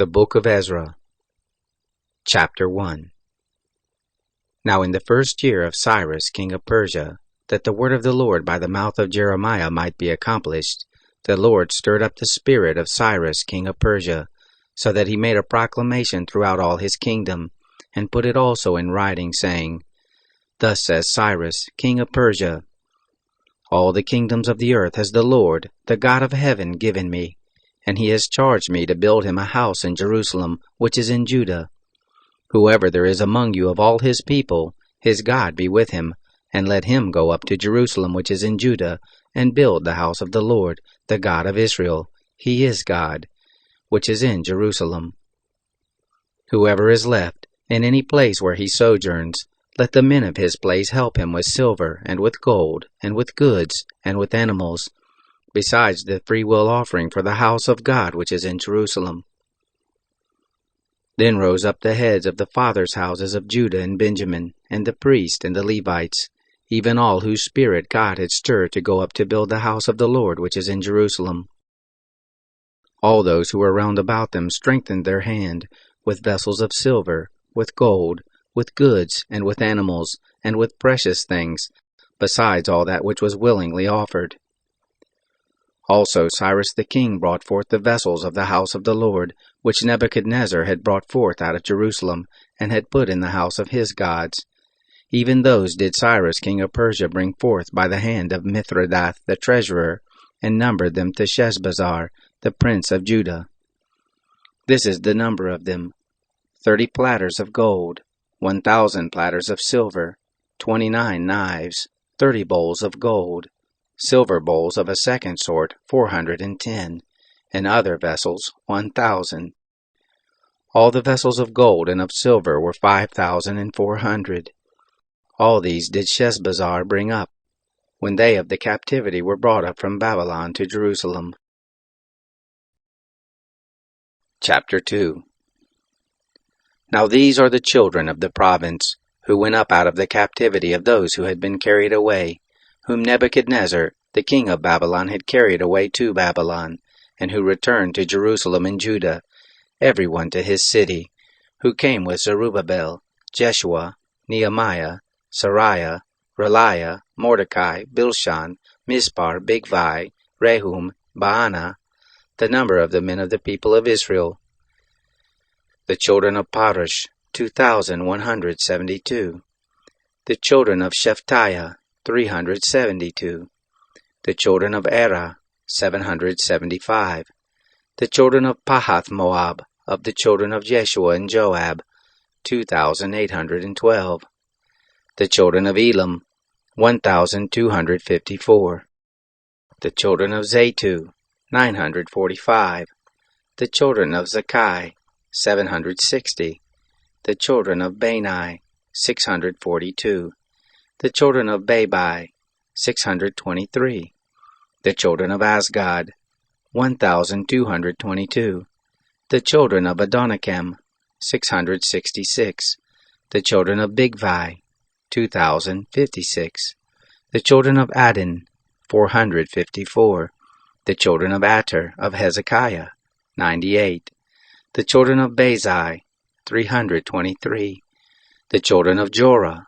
The Book of Ezra, Chapter 1. Now in the first year of Cyrus king of Persia, that the word of the Lord by the mouth of Jeremiah might be accomplished, the Lord stirred up the spirit of Cyrus king of Persia, so that he made a proclamation throughout all his kingdom, and put it also in writing, saying, Thus says Cyrus king of Persia, All the kingdoms of the earth has the Lord, the God of heaven, given me, and he has charged me to build him a house in Jerusalem, which is in Judah. Whoever there is among you of all his people, his God be with him, and let him go up to Jerusalem, which is in Judah, and build the house of the Lord, the God of Israel. He is God, which is in Jerusalem. Whoever is left, in any place where he sojourns, let the men of his place help him with silver, and with gold, and with goods, and with animals, besides the freewill offering for the house of God which is in Jerusalem. Then rose up the heads of the fathers' houses of Judah and Benjamin, and the priests and the Levites, even all whose spirit God had stirred to go up to build the house of the Lord which is in Jerusalem. All those who were round about them strengthened their hand, with vessels of silver, with gold, with goods, and with animals, and with precious things, besides all that which was willingly offered. Also Cyrus the king brought forth the vessels of the house of the Lord, which Nebuchadnezzar had brought forth out of Jerusalem, and had put in the house of his gods. Even those did Cyrus king of Persia bring forth by the hand of Mithredath the treasurer, and numbered them to Sheshbazzar, the prince of Judah. This is the number of them: 30 platters of gold, 1,000 platters of silver, 29 knives, 30 bowls of gold, silver bowls of a second sort 410, and other vessels 1,000. All the vessels of gold and of silver were 5,400. All these did Sheshbazzar bring up, when they of the captivity were brought up from Babylon to Jerusalem. Chapter 2. Now these are the children of the province, who went up out of the captivity of those who had been carried away, whom Nebuchadnezzar, the king of Babylon, had carried away to Babylon, and who returned to Jerusalem and Judah, every one to his city, who came with Zerubbabel, Jeshua, Nehemiah, Sariah, Reliah, Mordecai, Bilshan, Mispar, Bigvai, Rehum, Baanah, the number of the men of the people of Israel. The children of Parosh, 2,172. The children of Shephatiah, 372. The children of Erah, 775. The children of Pahath-Moab, of the children of Jeshua and Joab, 2,812. The children of Elam, 1,254. The children of Zatu, 945. The children of Zakkai, 760. The children of Bani, 642. The children of Babai, 623. The children of Asgad, 1,222. The children of Adonikam, 666. The children of Bigvai, 2,056. The children of Adin, 454. The children of Ater of Hezekiah, 98. The children of Bazai, 323. The children of Jorah,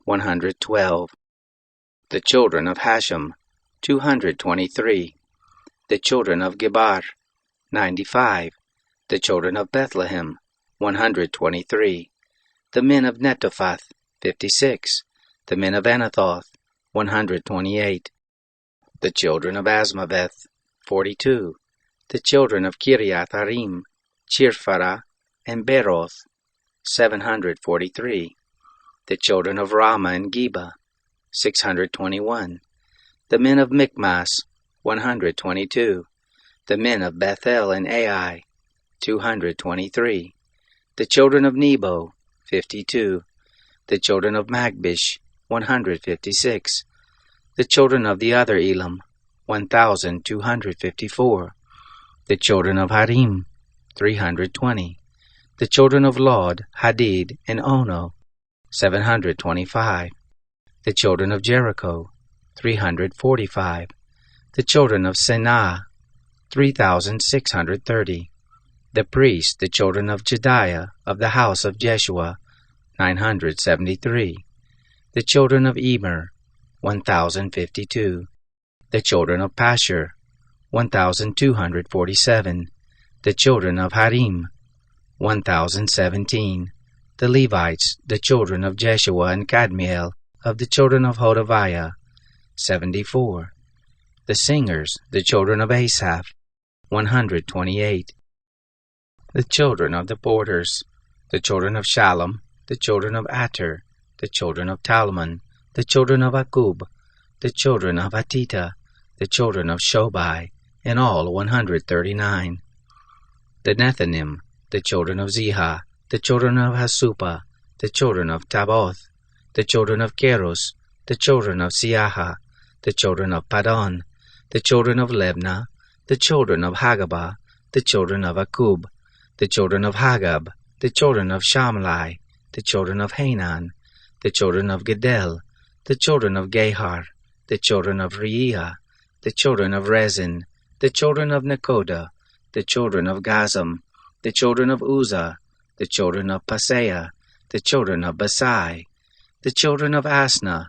112. The children of Hashem, 223. The children of Gebar, 95. The children of Bethlehem, 123. The men of Netophath, 56. The men of Anathoth, 128. The children of Asmaveth, 42. The children of Kiriath-Arim, Chirphara, and Beroth, 743. The children of Ramah and Geba, 621. The men of Michmas, 122. The men of Bethel and Ai, 223. The children of Nebo, 52. The children of Magbish, 156. The children of the other Elam, 1,254. The children of Harim, 320. The children of Lod, Hadid, and Ono, 725. The children of Jericho, 345. The children of Senah, 3,630. The priests, the children of Jediah, of the house of Jeshua, 973. The children of Emer, 1052. The children of Pashur, 1247. The children of Harim, 1017. The Levites, the children of Jeshua and Kadmiel, of the children of Hodaviah, 74. The singers, the children of Asaph, 128. The children of the porters, the children of Shallum, the children of Ater, the children of Talmon, the children of Akub, the children of Hatita, the children of Shobai, in all 139. The Nethanim, the children of Ziha, the children of Hasupa, the children of Taboth, the children of Keros, the children of Siaha, the children of Padon, the children of Lebna, the children of Hagabah, the children of Akub, the children of Hagab, the children of Shamlai, the children of Hanan, the children of Gedel, the children of Gehar, the children of Reiah, the children of Rezin, the children of Nekoda, the children of Gazam, the children of Uzzah, the children of Paseah, the children of Basai, the children of Asna,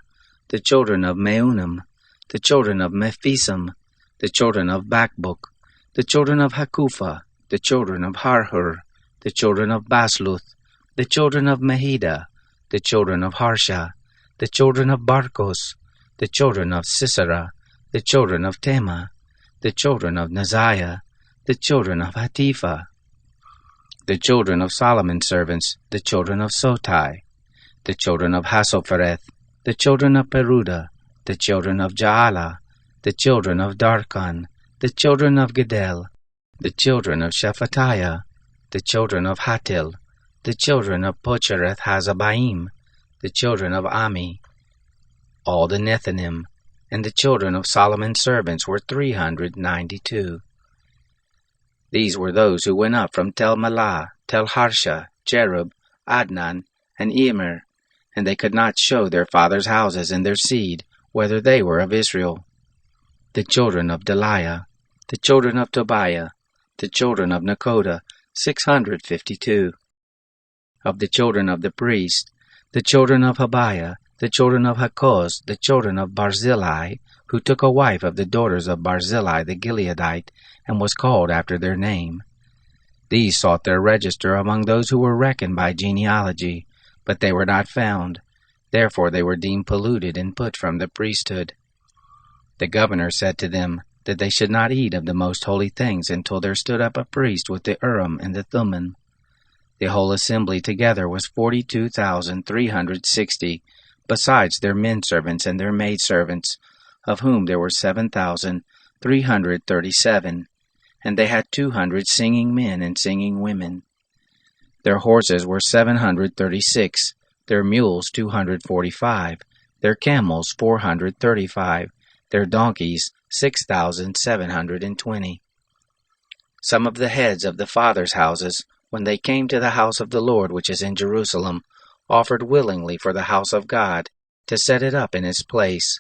the children of Meunim, the children of Mephisim, the children of Bakbuk, the children of Hakupha, the children of Harhur, the children of Basluth, the children of Mehida, the children of Harsha, the children of Barkos, the children of Sisera, the children of Tema, the children of Naziah, the children of Hatipha, the children of Solomon's servants, the children of Sotai, the children of Hassophereth, the children of Peruda, the children of Jaala, the children of Darkon, the children of Gedel, the children of Shephatiah, the children of Hatil, the children of Pochereth Hazabaim, the children of Ami, all the Nethanim, and the children of Solomon's servants were 392. These were those who went up from Tel Malah, Tel Harsha, Cherub, Adnan, and Immer, and they could not show their fathers' houses and their seed, whether they were of Israel. The children of Deliah, the children of Tobiah, the children of Nekoda, 652. Of the children of the priest, the children of Habiah, the children of Hakoz, the children of Barzillai, who took a wife of the daughters of Barzillai the Gileadite, and was called after their name. These sought their register among those who were reckoned by genealogy, but they were not found. Therefore they were deemed polluted and put from the priesthood. The governor said to them that they should not eat of the most holy things until there stood up a priest with the Urim and the Thummim. The whole assembly together was 42,360, besides their men-servants and their maidservants, of whom there were 7,337, and they had 200 singing men and singing women. Their horses were 736, their mules 245, their camels 435, their donkeys 6,720. Some of the heads of the fathers' houses, when they came to the house of the Lord which is in Jerusalem, offered willingly for the house of God, to set it up in its place.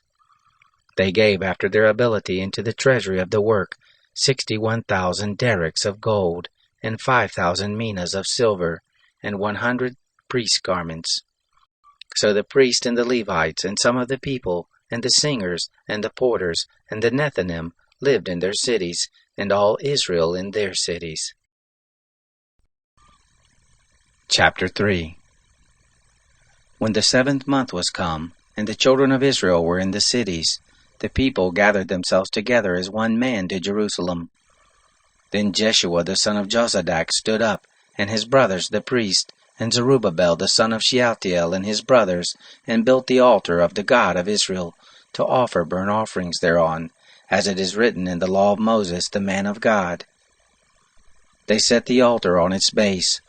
They gave after their ability into the treasury of the work 61,000 derricks of gold, and 5,000 minas of silver, and 100 priest garments. So the priests and the Levites, and some of the people, and the singers, and the porters, and the Nethanim lived in their cities, and all Israel in their cities. Chapter 3. When the 7th month was come, and the children of Israel were in the cities, the people gathered themselves together as one man to Jerusalem. Then Jeshua the son of Jozadak stood up, and his brothers the priests, and Zerubbabel the son of Shealtiel and his brothers, and built the altar of the God of Israel, to offer burnt offerings thereon, as it is written in the law of Moses the man of God. They set the altar on its base,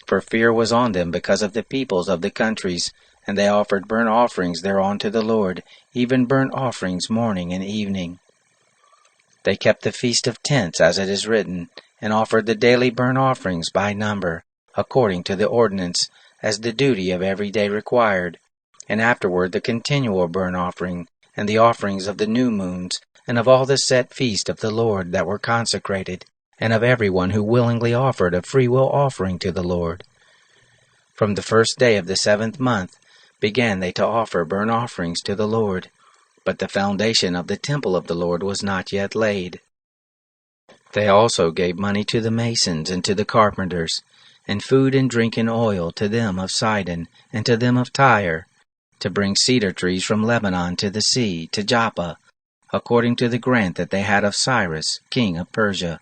for fear was on them because of the peoples of the countries, and they offered burnt offerings thereon to the Lord, even burnt offerings morning and evening. They kept the Feast of Tents, as it is written, and offered the daily burnt offerings by number, according to the ordinance, as the duty of every day required, and afterward the continual burnt offering, and the offerings of the new moons, and of all the set feast of the Lord that were consecrated, and of everyone who willingly offered a freewill offering to the Lord. From the first day of the 7th month began they to offer burnt offerings to the Lord, but the foundation of the temple of the Lord was not yet laid. They also gave money to the masons and to the carpenters, and food and drink and oil to them of Sidon and to them of Tyre, to bring cedar trees from Lebanon to the sea, to Joppa, according to the grant that they had of Cyrus, king of Persia.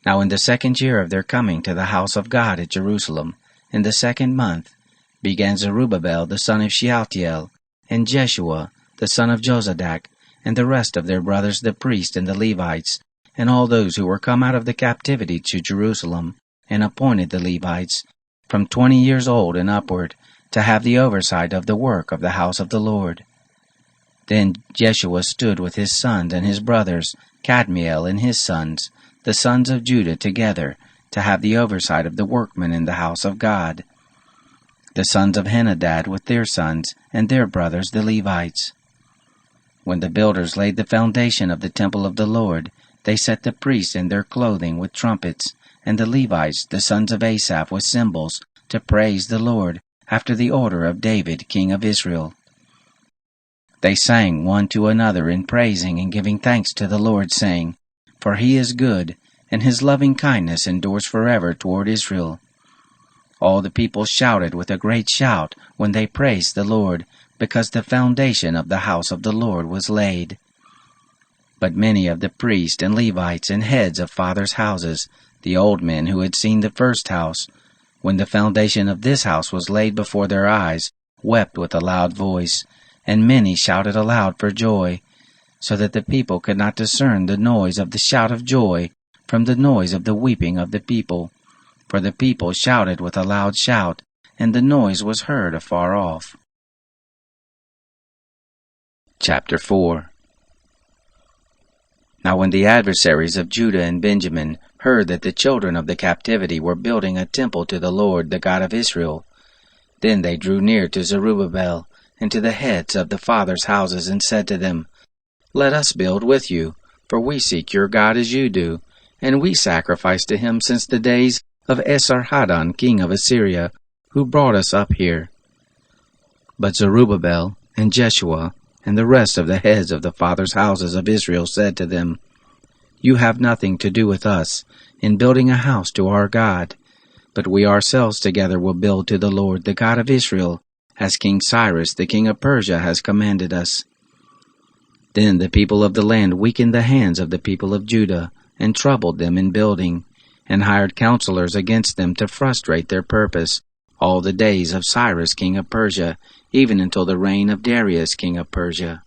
Now in the 2nd year of their coming to the house of God at Jerusalem, in the 2nd month, began Zerubbabel the son of Shealtiel, and Jeshua the son of Jozadak, and the rest of their brothers the priests and the Levites, and all those who were come out of the captivity to Jerusalem, and appointed the Levites, from 20 years old and upward, to have the oversight of the work of the house of the Lord. Then Jeshua stood with his sons and his brothers, Kadmiel and his sons, the sons of Judah together, to have the oversight of the workmen in the house of God. The sons of Henadad with their sons, and their brothers the Levites. When the builders laid the foundation of the temple of the Lord, they set the priests in their clothing with trumpets, and the Levites, the sons of Asaph, with cymbals, to praise the Lord, after the order of David, king of Israel. They sang one to another in praising and giving thanks to the Lord, saying, For he is good, and his loving kindness endures forever toward Israel. All the people shouted with a great shout when they praised the Lord, because the foundation of the house of the Lord was laid. But many of the priests and Levites and heads of fathers' houses, the old men who had seen the first house, when the foundation of this house was laid before their eyes, wept with a loud voice, and many shouted aloud for joy, so that the people could not discern the noise of the shout of joy from the noise of the weeping of the people. For the people shouted with a loud shout, and the noise was heard afar off. Chapter 4. Now when the adversaries of Judah and Benjamin heard that the children of the captivity were building a temple to the Lord, the God of Israel, then they drew near to Zerubbabel and to the heads of the fathers' houses, and said to them, Let us build with you, for we seek your God as you do, and we sacrifice to him since the days of Esarhaddon, king of Assyria, who brought us up here. But Zerubbabel and Jeshua and the rest of the heads of the fathers' houses of Israel said to them, You have nothing to do with us in building a house to our God, but we ourselves together will build to the Lord, the God of Israel, as King Cyrus, the king of Persia, has commanded us. Then the people of the land weakened the hands of the people of Judah, and troubled them in building, and hired counselors against them to frustrate their purpose, all the days of Cyrus king of Persia, even until the reign of Darius king of Persia.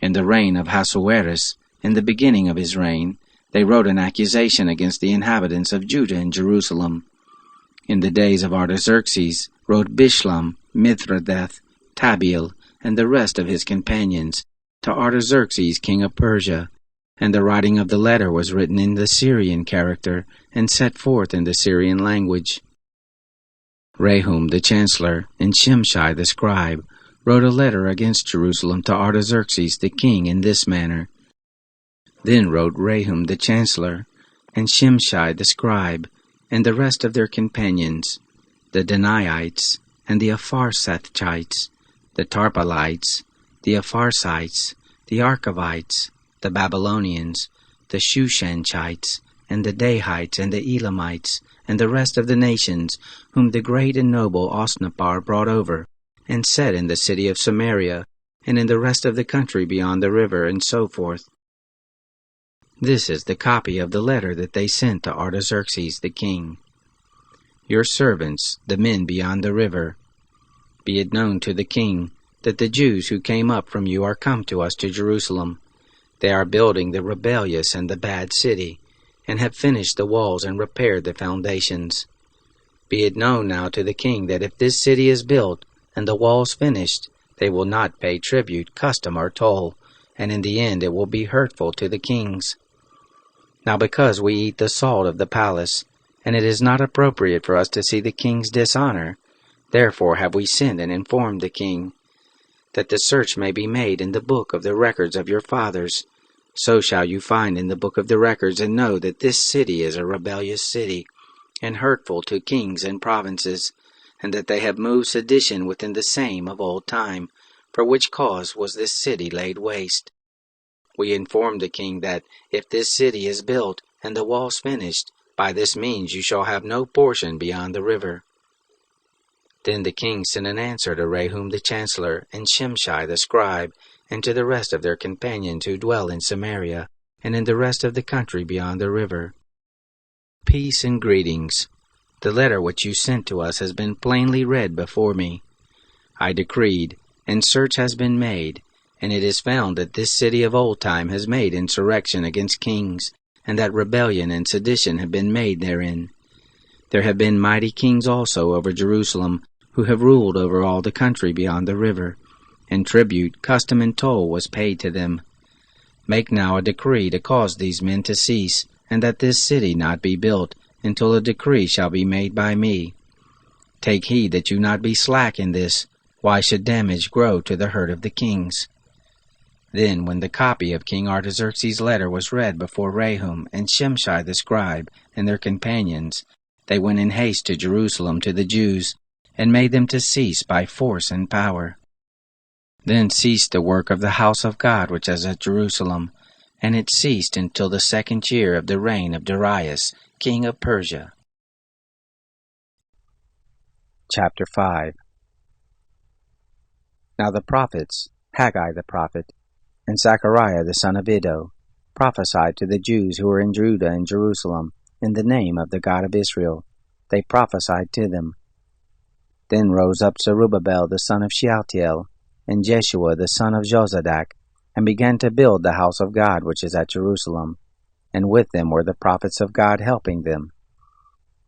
In the reign of Ahasuerus, in the beginning of his reign, they wrote an accusation against the inhabitants of Judah and Jerusalem. In the days of Artaxerxes wrote Bishlam, Mithredath, Tabeel, and the rest of his companions, to Artaxerxes king of Persia, and the writing of the letter was written in the Syrian character, and set forth in the Syrian language. Rehum the chancellor, and Shimshai the scribe, wrote a letter against Jerusalem to Artaxerxes the king in this manner. Then wrote Rehum the chancellor, and Shimshai the scribe, and the rest of their companions, the Danaites, and the Apharsathites, the Tarpalites, the Apharsites, the Archavites, the Babylonians, the Shushanchites, and the Dahites, and the Elamites, and the rest of the nations, whom the great and noble Osnappar brought over, and set in the city of Samaria, and in the rest of the country beyond the river, and so forth. This is the copy of the letter that they sent to Artaxerxes the king. Your servants, the men beyond the river, be it known to the king that the Jews who came up from you are come to us to Jerusalem. They are building the rebellious and the bad city, and have finished the walls and repaired the foundations. Be it known now to the king that if this city is built, and the walls finished, they will not pay tribute, custom, or toll, and in the end it will be hurtful to the kings. Now because we eat the salt of the palace, and it is not appropriate for us to see the king's dishonor, therefore have we sent and informed the king, that the search may be made in the book of the records of your fathers, So shall you find in the book of the records, and know that this city is a rebellious city, and hurtful to kings and provinces, and that they have moved sedition within the same of old time, for which cause was this city laid waste. We informed the king that, if this city is built, and the walls finished, by this means you shall have no portion beyond the river. Then the king sent an answer to Rehum the chancellor, and Shimshai the scribe, and to the rest of their companions who dwell in Samaria, and in the rest of the country beyond the river. Peace and greetings. The letter which you sent to us has been plainly read before me. I decreed, and search has been made, and it is found that this city of old time has made insurrection against kings, and that rebellion and sedition have been made therein. There have been mighty kings also over Jerusalem, who have ruled over all the country beyond the river, and tribute, custom, and toll was paid to them. Make now a decree to cause these men to cease, and that this city not be built, until a decree shall be made by me. Take heed that you not be slack in this. Why should damage grow to the hurt of the kings? Then, when the copy of King Artaxerxes' letter was read before Rehum and Shimshai the scribe and their companions, they went in haste to Jerusalem to the Jews, and made them to cease by force and power. Then ceased the work of the house of God which is at Jerusalem, and it ceased until the 2nd year of the reign of Darius, king of Persia. Chapter 5. Now the prophets, Haggai the prophet, and Zechariah the son of Iddo, prophesied to the Jews who were in Judah and Jerusalem, in the name of the God of Israel. They prophesied to them. Then rose up Zerubbabel the son of Shealtiel, and Jeshua the son of Jozadak, and began to build the house of God which is at Jerusalem, and with them were the prophets of God helping them.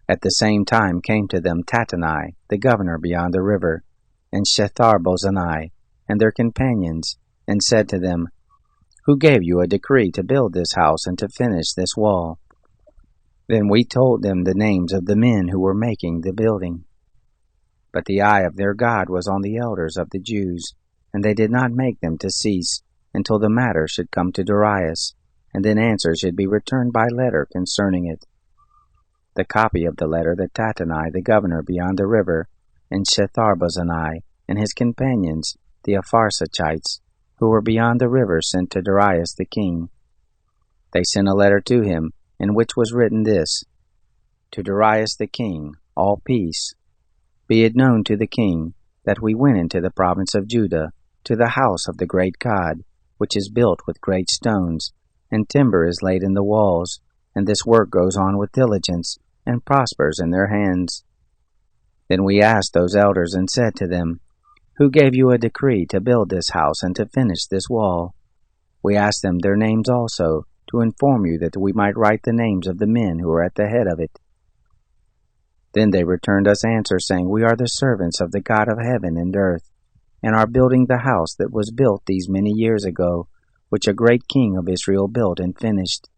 At the same time came to them Tattenai, the governor beyond the river, and Shethar-bozenai, and their companions, and said to them, Who gave you a decree to build this house and to finish this wall? Then we told them the names of the men who were making the building. But the eye of their God was on the elders of the Jews, and they did not make them to cease, until the matter should come to Darius, and then answer should be returned by letter concerning it. The copy of the letter that Tattenai the governor beyond the river, and Shethar-bozenai, and his companions, the Apharsachites, who were beyond the river, sent to Darius the king. They sent a letter to him, in which was written this: To Darius the king, all peace. Be it known to the king, that we went into the province of Judah, to the house of the great God, which is built with great stones, and timber is laid in the walls, and this work goes on with diligence, and prospers in their hands. Then we asked those elders, and said to them, Who gave you a decree to build this house and to finish this wall? We asked them their names also, to inform you that we might write the names of the men who are at the head of it. Then they returned us answer, saying, We are the servants of the God of heaven and earth, and are building the house that was built these many years ago, which a great king of Israel built and finished.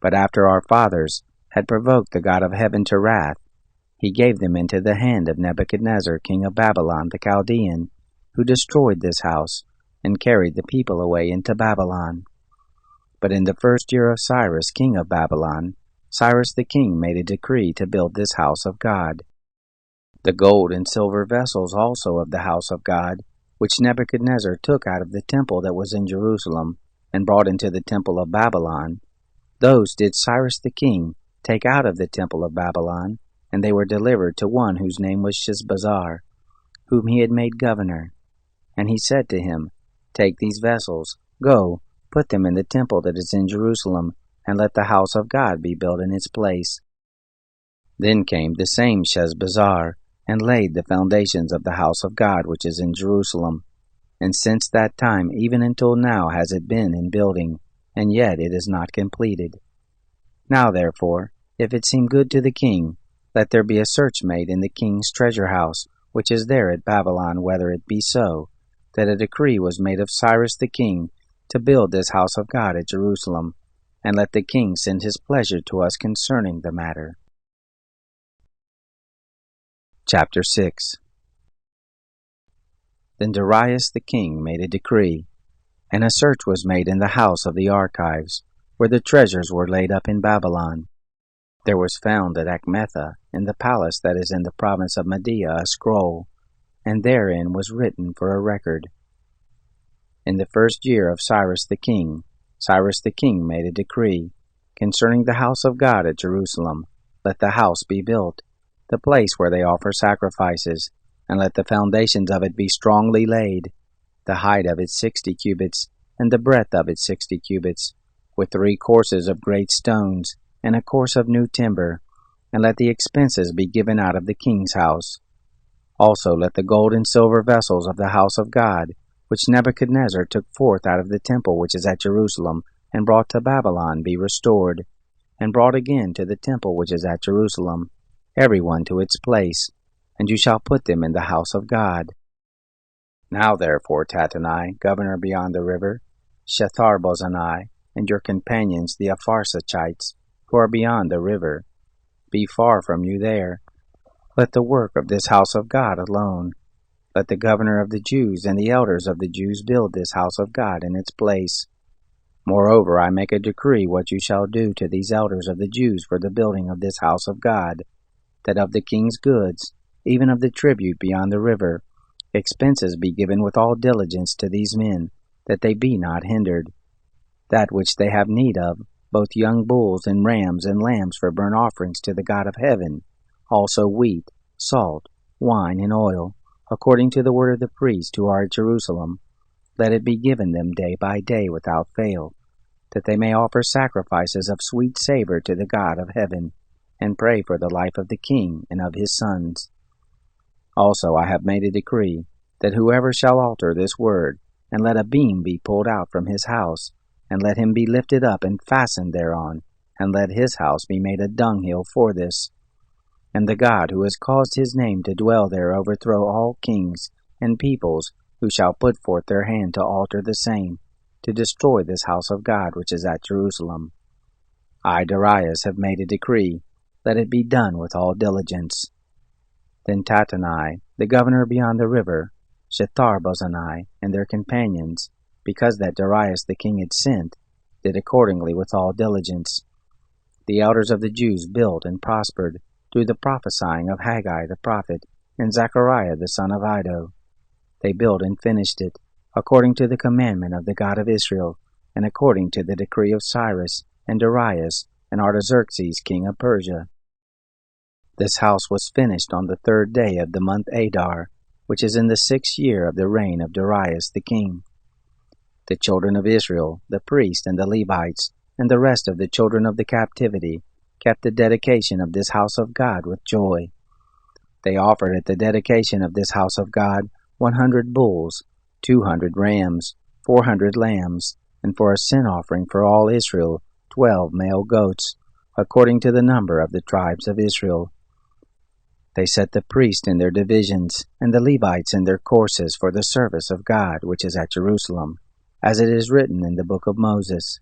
But after our fathers had provoked the God of heaven to wrath, he gave them into the hand of Nebuchadnezzar, king of Babylon the Chaldean, who destroyed this house, and carried the people away into Babylon. But in the 1st year of Cyrus, king of Babylon, Cyrus the king made a decree to build this house of God. The gold and silver vessels also of the house of God, which Nebuchadnezzar took out of the temple that was in Jerusalem, and brought into the temple of Babylon, those did Cyrus the king take out of the temple of Babylon, and they were delivered to one whose name was Sheshbazzar, whom he had made governor. And he said to him, Take these vessels, go, put them in the temple that is in Jerusalem, and let the house of God be built in its place. Then came the same Sheshbazzar, and laid the foundations of the house of God which is in Jerusalem. And since that time even until now has it been in building, and yet it is not completed. Now therefore, if it seem good to the king, let there be a search made in the king's treasure house, which is there at Babylon, whether it be so, that a decree was made of Cyrus the king to build this house of God at Jerusalem, and let the king send his pleasure to us concerning the matter. Chapter 6. Then Darius the king made a decree, And a search was made in the house of the archives, where the treasures were laid up in Babylon. There was found at Achmetha, in the palace that is in the province of Media, a scroll, and therein was written for a record. In the first year of Cyrus the king made a decree concerning the house of God at Jerusalem. Let the house be built, the place where they offer sacrifices, and let the foundations of it be strongly laid, the height of it 60 cubits, and the breadth of it 60 cubits, with 3 courses of great stones, and a course of new timber, and let the expenses be given out of the king's house. Also let the gold and silver vessels of the house of God, which Nebuchadnezzar took forth out of the temple which is at Jerusalem, and brought to Babylon, be restored, and brought again to the temple which is at Jerusalem, every one to its place, and you shall put them in the house of God. Now therefore, Tattenai, governor beyond the river, Shethar-bozenai, and your companions the Apharsachites, who are beyond the river, be far from you there. Let the work of this house of God alone. Let the governor of the Jews and the elders of the Jews build this house of God in its place. Moreover, I make a decree what you shall do to these elders of the Jews for the building of this house of God, that of the king's goods, even of the tribute beyond the river, expenses be given with all diligence to these men, that they be not hindered. That which they have need of, both young bulls and rams and lambs for burnt offerings to the God of heaven, also wheat, salt, wine, and oil, according to the word of the priests who are at Jerusalem, let it be given them day by day without fail, that they may offer sacrifices of sweet savor to the God of heaven, and pray for the life of the king and of his sons. Also I have made a decree, that whoever shall alter this word, and let a beam be pulled out from his house, and let him be lifted up and fastened thereon, and let his house be made a dunghill for this. And the God who has caused his name to dwell there overthrow all kings and peoples who shall put forth their hand to alter the same, to destroy this house of God which is at Jerusalem. I, Darius, have made a decree, let it be done with all diligence. Then Tattenai, the governor beyond the river, Shethar-bozenai, and their companions, because that Darius the king had sent, did accordingly with all diligence. The elders of the Jews built and prospered, through the prophesying of Haggai the prophet, and Zechariah the son of Iddo. They built and finished it, according to the commandment of the God of Israel, and according to the decree of Cyrus, and Darius, and Artaxerxes king of Persia. This house was finished on the 3rd day of the month Adar, which is in the 6th year of the reign of Darius the king. The children of Israel, the priests and the Levites, and the rest of the children of the captivity, kept the dedication of this house of God with joy. They offered at the dedication of this house of God 100 bulls, 200 rams, 400 lambs, and for a sin offering for all Israel 12 male goats, according to the number of the tribes of Israel. They set the priests in their divisions, and the Levites in their courses for the service of God which is at Jerusalem, as it is written in the book of Moses.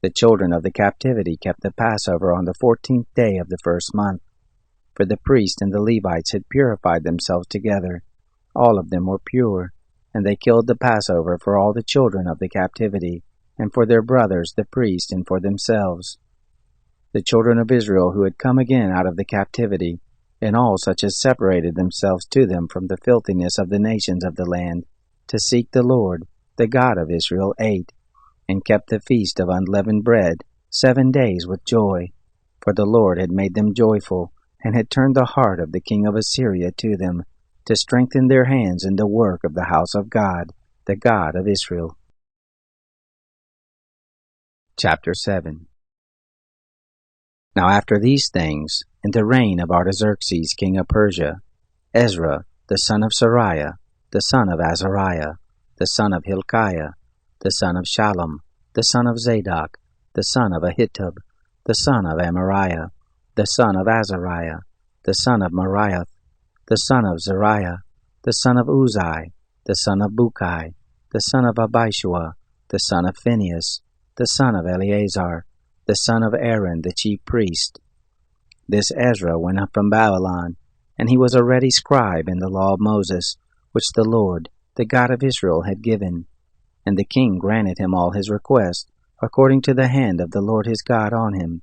The children of the captivity kept the Passover on the 14th day of the 1st month, for the priests and the Levites had purified themselves together. All of them were pure, and they killed the Passover for all the children of the captivity, and for their brothers the priests, and for themselves. The children of Israel who had come again out of the captivity, and all such as separated themselves to them from the filthiness of the nations of the land, to seek the Lord, the God of Israel, ate, and kept the feast of unleavened bread 7 days with joy, for the Lord had made them joyful, and had turned the heart of the king of Assyria to them, to strengthen their hands in the work of the house of God, the God of Israel. Chapter 7. Now after these things, in the reign of Artaxerxes king of Persia, Ezra, the son of Sariah, the son of Azariah, the son of Hilkiah, the son of Shallum, the son of Zadok, the son of Ahitub, the son of Amariah, the son of Azariah, the son of Moriath, the son of Zariah, the son of Uzai, the son of Bukai, the son of Abishua, the son of Phinehas, the son of Eleazar, the son of Aaron the chief priest. This Ezra went up from Babylon, and he was a ready scribe in the law of Moses, which the Lord, the God of Israel, had given. And the king granted him all his requests, according to the hand of the Lord his God on him.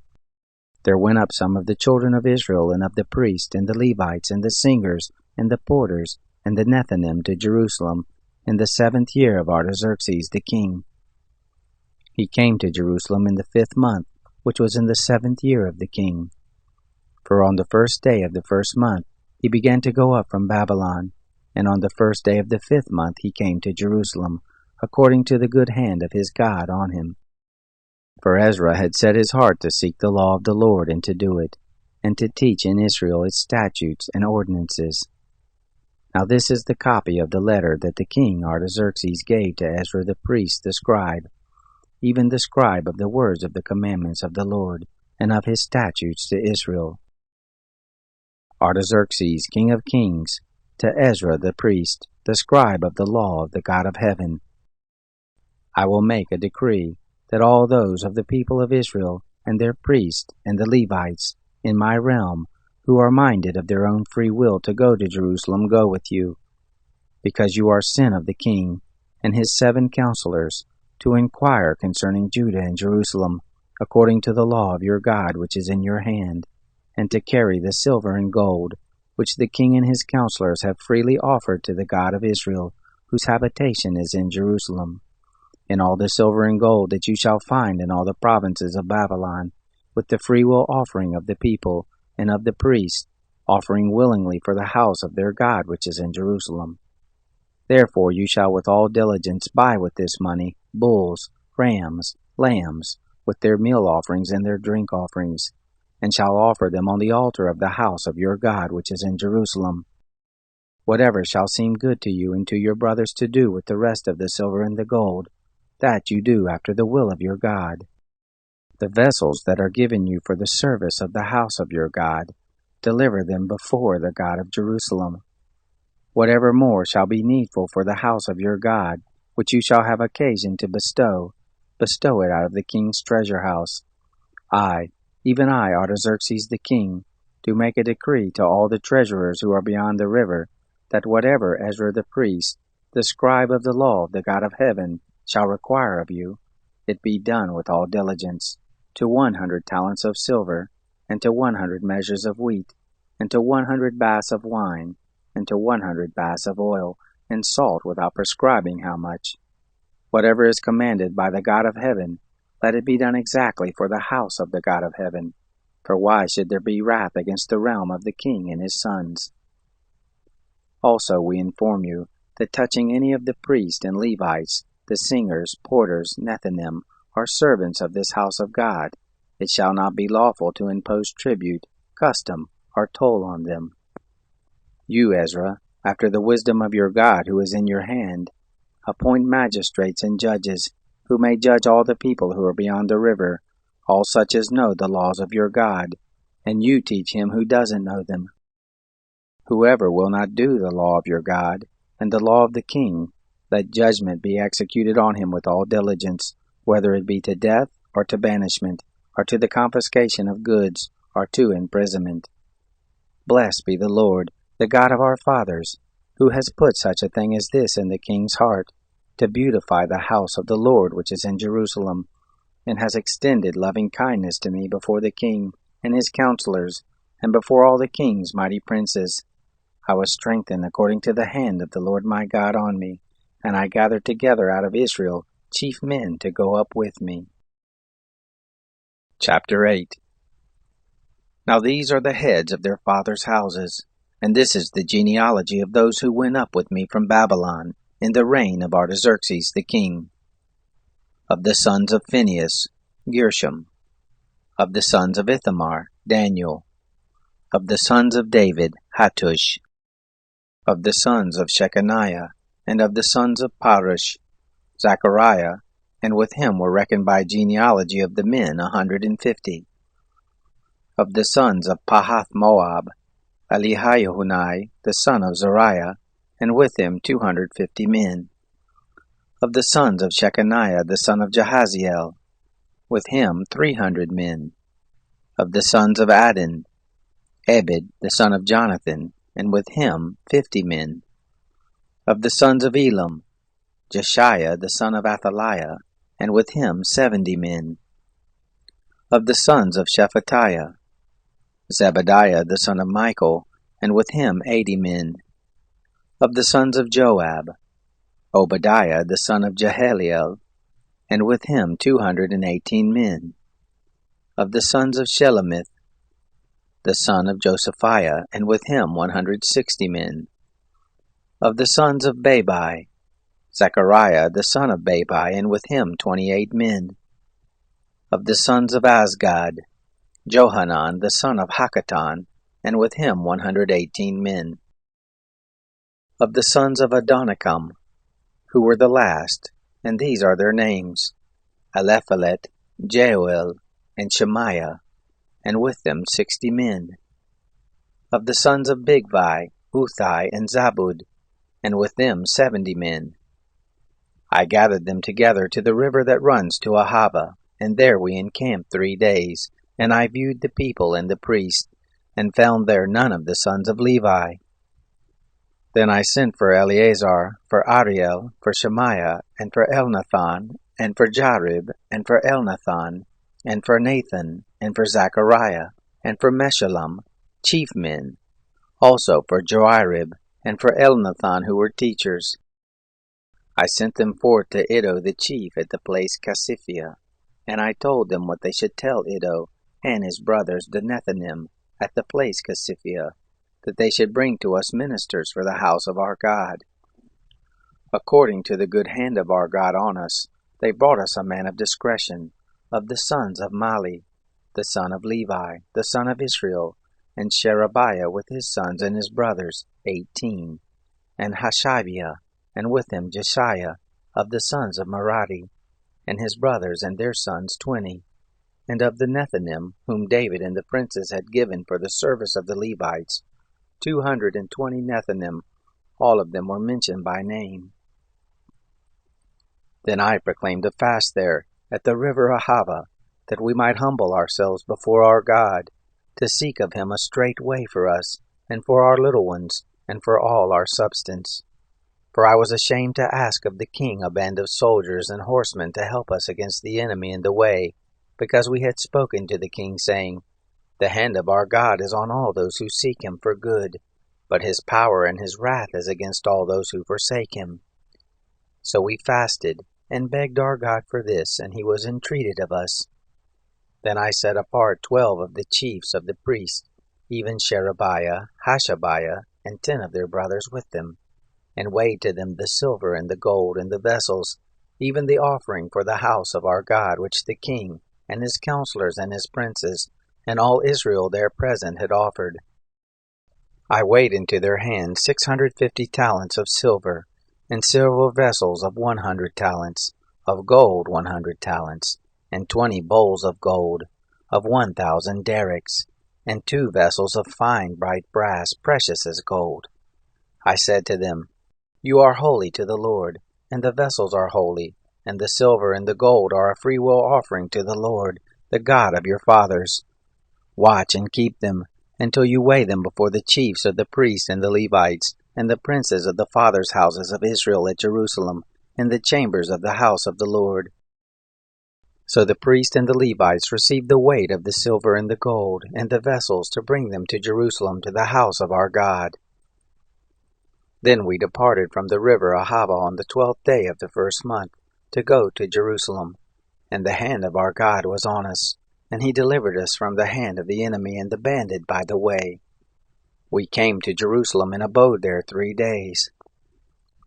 There went up some of the children of Israel, and of the priests, and the Levites, and the singers, and the porters, and the Nethinim to Jerusalem, in the 7th year of Artaxerxes the king. He came to Jerusalem in the 5th month, which was in the 7th year of the king. For on the 1st day of the 1st month he began to go up from Babylon, and on the 1st day of the 5th month he came to Jerusalem, according to the good hand of his God on him. For Ezra had set his heart to seek the law of the Lord and to do it, and to teach in Israel its statutes and ordinances. Now this is the copy of the letter that the king Artaxerxes gave to Ezra the priest, the scribe, even the scribe of the words of the commandments of the Lord, and of his statutes to Israel. Artaxerxes, king of kings, to Ezra the priest, the scribe of the law of the God of heaven. I will make a decree that all those of the people of Israel, and their priests, and the Levites, in my realm, who are minded of their own free will to go to Jerusalem, go with you, because you are sent of the king, and his 7 counselors, to inquire concerning Judah and Jerusalem, according to the law of your God which is in your hand, and to carry the silver and gold, which the king and his counselors have freely offered to the God of Israel, whose habitation is in Jerusalem. And all the silver and gold that you shall find in all the provinces of Babylon, with the freewill offering of the people and of the priests, offering willingly for the house of their God which is in Jerusalem. Therefore you shall with all diligence buy with this money bulls, rams, lambs, with their meal offerings and their drink offerings, and shall offer them on the altar of the house of your God which is in Jerusalem. Whatever shall seem good to you and to your brothers to do with the rest of the silver and the gold, that you do after the will of your God. The vessels that are given you for the service of the house of your God, deliver them before the God of Jerusalem. Whatever more shall be needful for the house of your God, which you shall have occasion to bestow, bestow it out of the king's treasure house. I, even I, Artaxerxes the king, do make a decree to all the treasurers who are beyond the river, that whatever Ezra the priest, the scribe of the law of the God of heaven, shall require of you, it be done with all diligence, to 100 talents of silver, and to 100 measures of wheat, and to 100 baths of wine, and to 100 baths of oil, and salt without prescribing how much. Whatever is commanded by the God of heaven, let it be done exactly for the house of the God of heaven. For why should there be wrath against the realm of the king and his sons? Also we inform you, that touching any of the priests and Levites, the singers, porters, Nethinim, are servants of this house of God, it shall not be lawful to impose tribute, custom, or toll on them. You, Ezra, after the wisdom of your God who is in your hand, appoint magistrates and judges, who may judge all the people who are beyond the river, all such as know the laws of your God, and you teach him who doesn't know them. Whoever will not do the law of your God, and the law of the king, let judgment be executed on him with all diligence, whether it be to death, or to banishment, or to the confiscation of goods, or to imprisonment. Blessed be the Lord, the God of our fathers, who has put such a thing as this in the king's heart, to beautify the house of the Lord which is in Jerusalem, and has extended loving kindness to me before the king and his counselors, and before all the king's mighty princes. I was strengthened according to the hand of the Lord my God on me, and I gathered together out of Israel chief men to go up with me. Chapter 8. Now these are the heads of their fathers' houses, and this is the genealogy of those who went up with me from Babylon in the reign of Artaxerxes the king. Of the sons of Phinehas, Gershom. Of the sons of Ithamar, Daniel. Of the sons of David, Hattush. Of the sons of Shechaniah, and of the sons of Parush, Zechariah, and with him were reckoned by genealogy of the men 150. Of the sons of Pahath-Moab, Elihaihunai, the son of Zariah, and with him 250 men. Of the sons of Shechaniah, the son of Jahaziel, with him 300 men. Of the sons of Adin, Ebed, the son of Jonathan, and with him 50 men. Of the sons of Elam, Jeshiah the son of Athaliah, and with him 70 men. Of the sons of Shephatiah, Zebadiah the son of Michael, and with him 80 men. Of the sons of Joab, Obadiah the son of Jehalelel, and with him 218 men. Of the sons of Shelomith, the son of Josephiah, and with him 160 men. Of the sons of Babai, Zechariah the son of Babai, and with him 28 men. Of the sons of Azgad, Johanan the son of Hakatan, and with him 118 men. Of the sons of Adonikam, who were the last, and these are their names, Alephalet, Jeuel, and Shemaiah, and with them 60 men. Of the sons of Bigvai, Uthai, and Zabud, and with them 70 men. I gathered them together to the river that runs to Ahava, and there we encamped 3 days, and I viewed the people and the priests, and found there none of the sons of Levi. Then I sent for Eleazar, for Ariel, for Shemaiah, and for Elnathan, and for Jarib, and for Elnathan, and for Nathan, and for Zechariah, and for Meshullam, chief men, also for Joarib, and for Elnathan, who were teachers. I sent them forth to Iddo the chief at the place Casiphia, and I told them what they should tell Iddo and his brothers the Nethinim at the place Casiphia, that they should bring to us ministers for the house of our God. According to the good hand of our God on us, they brought us a man of discretion, of the sons of Mali, the son of Levi, the son of Israel, and Sherebiah with his sons and his brothers, 18, and Hashabiah, and with him Jeshiah, of the sons of Merari, and his brothers and their sons 20, and of the Nethinim, whom David and the princes had given for the service of the Levites, 220 Nethinim, all of them were mentioned by name. Then I proclaimed a fast there, at the river Ahava, that we might humble ourselves before our God, to seek of him a straight way for us, and for our little ones, and for all our substance. For I was ashamed to ask of the king a band of soldiers and horsemen to help us against the enemy in the way, because we had spoken to the king, saying, The hand of our God is on all those who seek him for good, but his power and his wrath is against all those who forsake him. So we fasted, and begged our God for this, and he was entreated of us. Then I set apart 12 of the chiefs of the priests, even Sherebiah, Hashabiah, and 10 of their brothers with them, and weighed to them the silver and the gold and the vessels, even the offering for the house of our God, which the king, and his counselors and his princes, and all Israel there present had offered. I weighed into their hands 650 talents of silver, and silver vessels of 100 talents, of gold 100 talents, and 20 bowls of gold, of 1,000 derricks, and 2 vessels of fine bright brass, precious as gold. I said to them, You are holy to the Lord, and the vessels are holy, and the silver and the gold are a freewill offering to the Lord, the God of your fathers. Watch and keep them, until you weigh them before the chiefs of the priests and the Levites, and the princes of the fathers' houses of Israel at Jerusalem, in the chambers of the house of the Lord. So the priests and the Levites received the weight of the silver and the gold, and the vessels, to bring them to Jerusalem to the house of our God. Then we departed from the river Ahava on the 12th day of the first month, to go to Jerusalem. And the hand of our God was on us, and he delivered us from the hand of the enemy and the bandit by the way. We came to Jerusalem and abode there 3 days.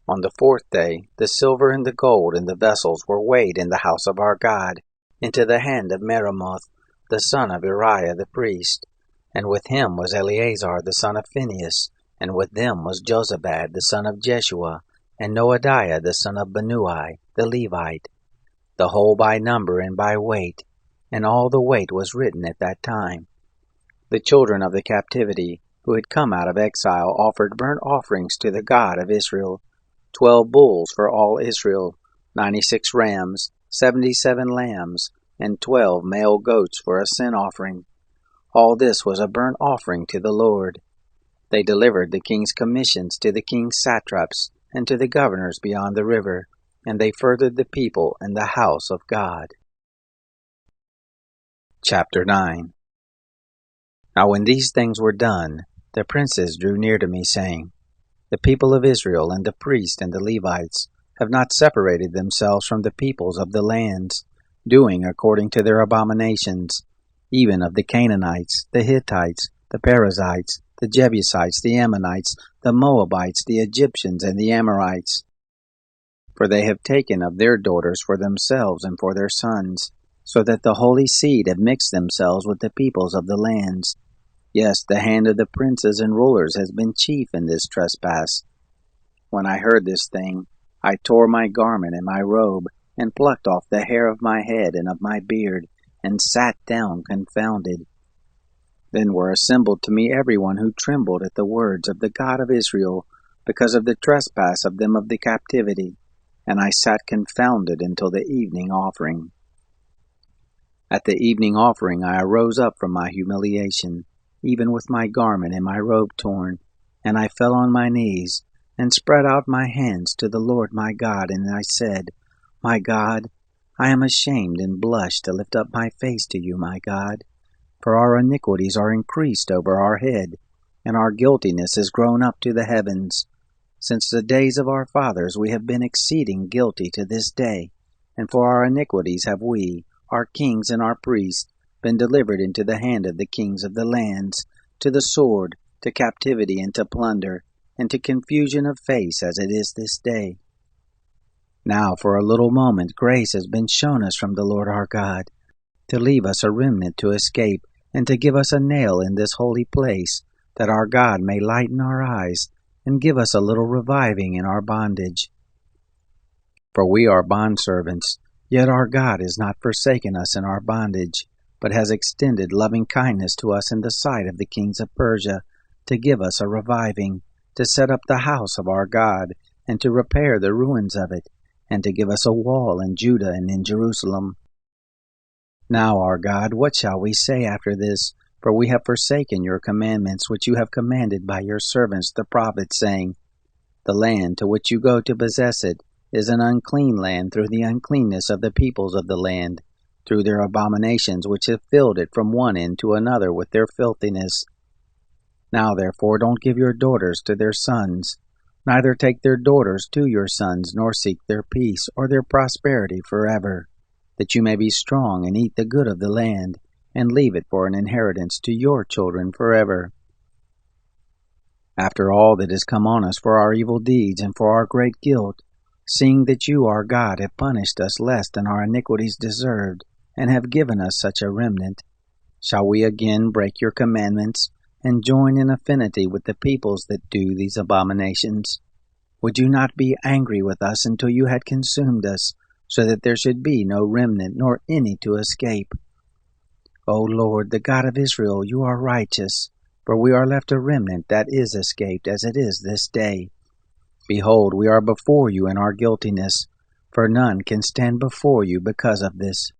On the 4th day, the silver and the gold and the vessels were weighed in the house of our God, into the hand of Meremoth, the son of Uriah the priest. And with him was Eleazar the son of Phinehas, and with them was Jozabad the son of Jeshua, and Noadiah the son of Binnui, the Levite, the whole by number and by weight, and all the weight was written at that time. The children of the captivity, who had come out of exile, offered burnt offerings to the God of Israel, 12 bulls for all Israel, 96 rams, 77 lambs, and 12 male goats for a sin offering. All this was a burnt offering to the Lord. They delivered the king's commissions to the king's satraps, and to the governors beyond the river, and they furthered the people and the house of God. Chapter 9. Now when these things were done, the princes drew near to me, saying, The people of Israel and the priests and the Levites have not separated themselves from the peoples of the lands, doing according to their abominations, even of the Canaanites, the Hittites, the Perizzites, the Jebusites, the Ammonites, the Moabites, the Egyptians, and the Amorites. For they have taken of their daughters for themselves and for their sons, so that the holy seed have mixed themselves with the peoples of the lands. Yes, the hand of the princes and rulers has been chief in this trespass. When I heard this thing, I tore my garment and my robe, and plucked off the hair of my head and of my beard, and sat down confounded. Then were assembled to me everyone who trembled at the words of the God of Israel, because of the trespass of them of the captivity, and I sat confounded until the evening offering. At the evening offering I arose up from my humiliation, even with my garment and my robe torn, and I fell on my knees, and spread out my hands to the Lord my God, and I said, My God, I am ashamed and blush to lift up my face to you, my God, for our iniquities are increased over our head, and our guiltiness is grown up to the heavens. Since the days of our fathers we have been exceeding guilty to this day, and for our iniquities have we, our kings and our priests, been delivered into the hand of the kings of the lands, to the sword, to captivity, and to plunder, and to confusion of face, as it is this day. Now for a little moment grace has been shown us from the Lord our God, to leave us a remnant to escape, and to give us a nail in this holy place, that our God may lighten our eyes, and give us a little reviving in our bondage. For we are bondservants, yet our God has not forsaken us in our bondage, but has extended loving kindness to us in the sight of the kings of Persia, to give us a reviving, to set up the house of our God, and to repair the ruins of it, and to give us a wall in Judah and in Jerusalem. Now, our God, what shall we say after this? For we have forsaken your commandments, which you have commanded by your servants the prophets, saying, The land to which you go to possess it is an unclean land through the uncleanness of the peoples of the land, through their abominations which have filled it from one end to another with their filthiness. Now therefore don't give your daughters to their sons, neither take their daughters to your sons, nor seek their peace or their prosperity forever, that you may be strong and eat the good of the land, and leave it for an inheritance to your children forever. After all that has come on us for our evil deeds and for our great guilt, seeing that you, our God, have punished us less than our iniquities deserved, and have given us such a remnant, shall we again break your commandments, and join in affinity with the peoples that do these abominations? Would you not be angry with us until you had consumed us, so that there should be no remnant, nor any to escape? O Lord, the God of Israel, you are righteous, for we are left a remnant that is escaped, as it is this day. Behold, we are before you in our guiltiness, for none can stand before you because of this.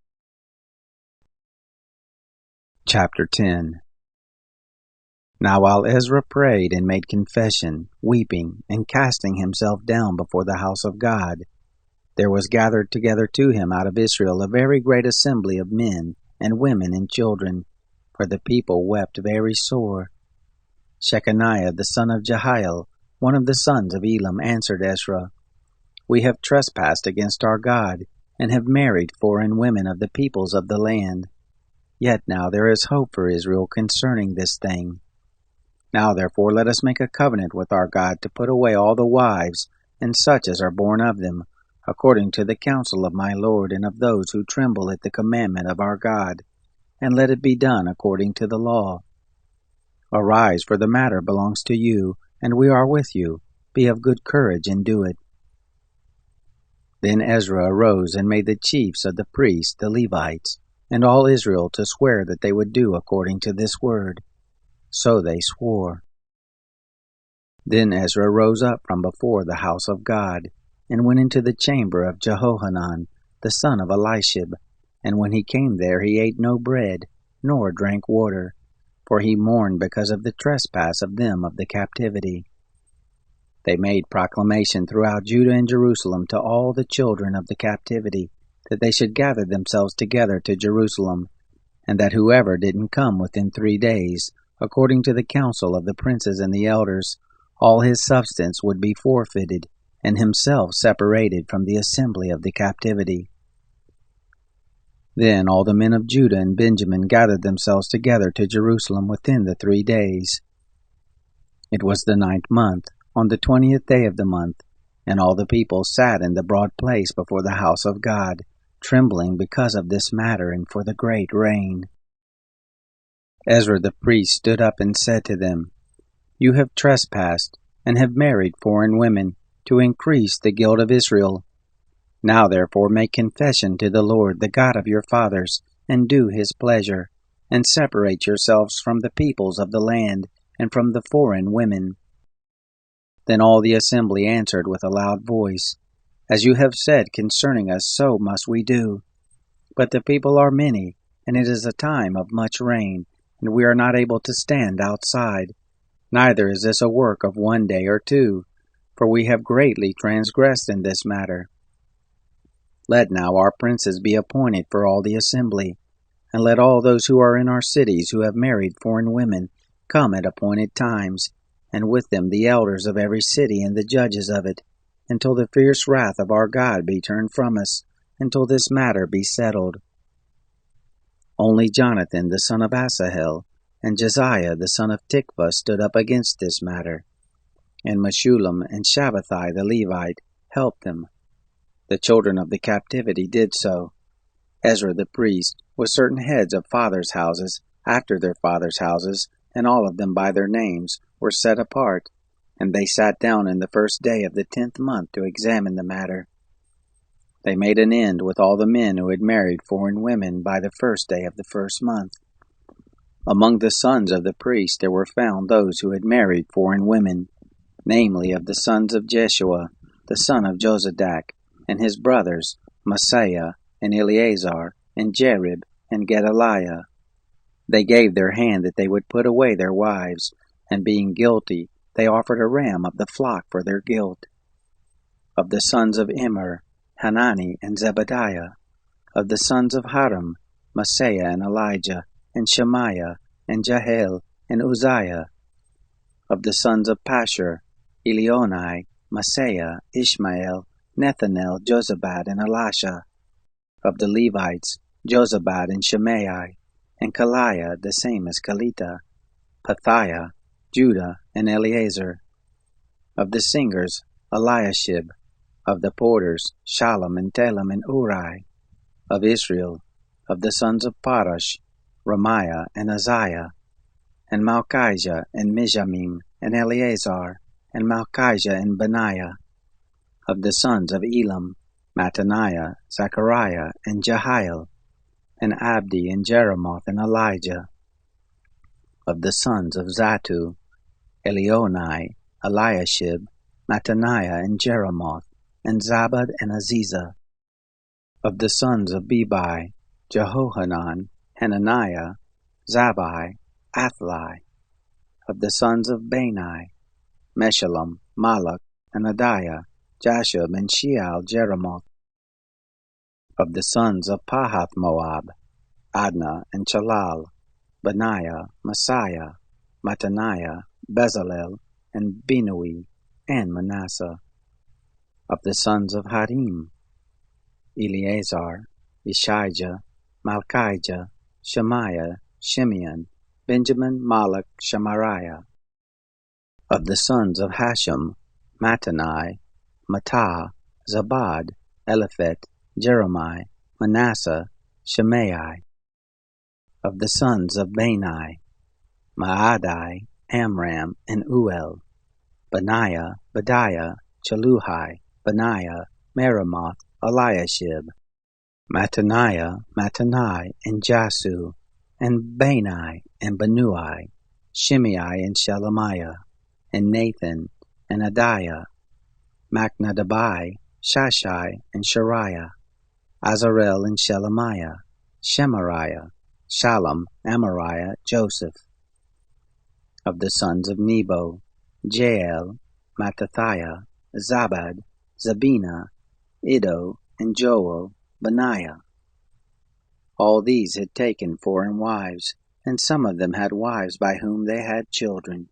Chapter 10. Now while Ezra prayed and made confession, weeping, and casting himself down before the house of God, there was gathered together to him out of Israel a very great assembly of men, and women, and children, for the people wept very sore. Shechaniah the son of Jehiel, one of the sons of Elam, answered Ezra, We have trespassed against our God, and have married foreign women of the peoples of the land. Yet now there is hope for Israel concerning this thing. Now therefore let us make a covenant with our God to put away all the wives, and such as are born of them, according to the counsel of my Lord and of those who tremble at the commandment of our God, and let it be done according to the law. Arise, for the matter belongs to you, and we are with you. Be of good courage and do it. Then Ezra arose and made the chiefs of the priests, the Levites, and all Israel to swear that they would do according to this word. So they swore. Then Ezra rose up from before the house of God, and went into the chamber of Jehohanan, the son of Elishib. And when he came there, he ate no bread, nor drank water, for he mourned because of the trespass of them of the captivity. They made proclamation throughout Judah and Jerusalem to all the children of the captivity, that they should gather themselves together to Jerusalem, and that whoever didn't come within 3 days, according to the counsel of the princes and the elders, all his substance would be forfeited, and himself separated from the assembly of the captivity. Then all the men of Judah and Benjamin gathered themselves together to Jerusalem within the 3 days. It was the 9th month, on the 20th day of the month, and all the people sat in the broad place before the house of God, trembling because of this matter and for the great rain. Ezra the priest stood up and said to them, "You have trespassed, and have married foreign women, to increase the guilt of Israel. Now therefore make confession to the Lord, the God of your fathers, and do his pleasure, and separate yourselves from the peoples of the land, and from the foreign women." Then all the assembly answered with a loud voice, "As you have said concerning us, so must we do. But the people are many, and it is a time of much rain, and we are not able to stand outside. Neither is this a work of 1 day or 2, for we have greatly transgressed in this matter. Let now our princes be appointed for all the assembly, and let all those who are in our cities who have married foreign women come at appointed times, and with them the elders of every city and the judges of it, until the fierce wrath of our God be turned from us, until this matter be settled." Only Jonathan the son of Asahel and Josiah the son of Tikvah stood up against this matter, and Meshullam and Shabbathai the Levite helped them. The children of the captivity did so. Ezra the priest, with certain heads of fathers' houses, after their fathers' houses, and all of them by their names, were set apart, and they sat down in the first day of the 10th month to examine the matter. They made an end with all the men who had married foreign women by the first day of the first month. Among the sons of the priest there were found those who had married foreign women, namely of the sons of Jeshua, the son of Jozadak, and his brothers, Maaseiah, and Eleazar, and Jerib, and Gedaliah. They gave their hand that they would put away their wives, and being guilty, they offered a ram of the flock for their guilt. Of the sons of Immer, Hanani and Zebadiah. Of the sons of Haram, Maaseiah and Elijah, and Shemaiah, and Jehiel, and Uzziah. Of the sons of Pashur, Elionai, Maaseiah, Ishmael, Nethanel, Jozabad, and Elisha. Of the Levites, Jozabad and Shimei, and Kaliah, the same as Kalita, Pethiah, Judah, and Eleazar. Of the singers, Eliashib. Of the porters, Shallum and Telem and Uri. Of Israel, of the sons of Parash, Ramiah and Azariah, and Malchijah and Mijamim, and Eleazar, and Malchijah and Benaiah. Of the sons of Elam, Mattaniah, Zechariah, and Jehiel, and Abdi, and Jeremoth, and Elijah. Of the sons of Zatu, Elionai, Eliashib, Mattaniah, and Jeremoth, and Zabad, and Aziza. Of the sons of Bebai, Jehohanan, Hananiah, Zabai, Athli. Of the sons of Bani, Meshullam, Malach, and Adiah, Jashub, and Sheal, Jeremoth. Of the sons of Pahath Moab, Adnah, and Chalal, Benaiah, Messiah, Mattaniah, Bezalel, and Binui, and Manasseh. Of the sons of Harim, Eleazar, Ishijah, Malchijah, Shemaiah, Shimeon, Benjamin, Malach, Shemariah. Of the sons of Hashem, Mattanai, Mattah, Zabad, Eliphet, Jeremiah, Manasseh, Shimei. Of the sons of Bani, Maadai, Amram, and Uel, Benaiah, Bediah, Chaluhai, Benaiah, Meremoth, Eliashib, Mattaniah, Mattanai, and Jasu, and Bani, and Benui, Shimei, and Shelemiah, and Nathan, and Adiah, Machnadabai, Shashai, and Shariah, Azarel, and Shelemiah, Shemariah, Shallum, Amariah, Joseph. Of the sons of Nebo, Jael, Mattathiah, Zabad, Zabina, Iddo, and Joel, Benaiah. All these had taken foreign wives, and some of them had wives by whom they had children.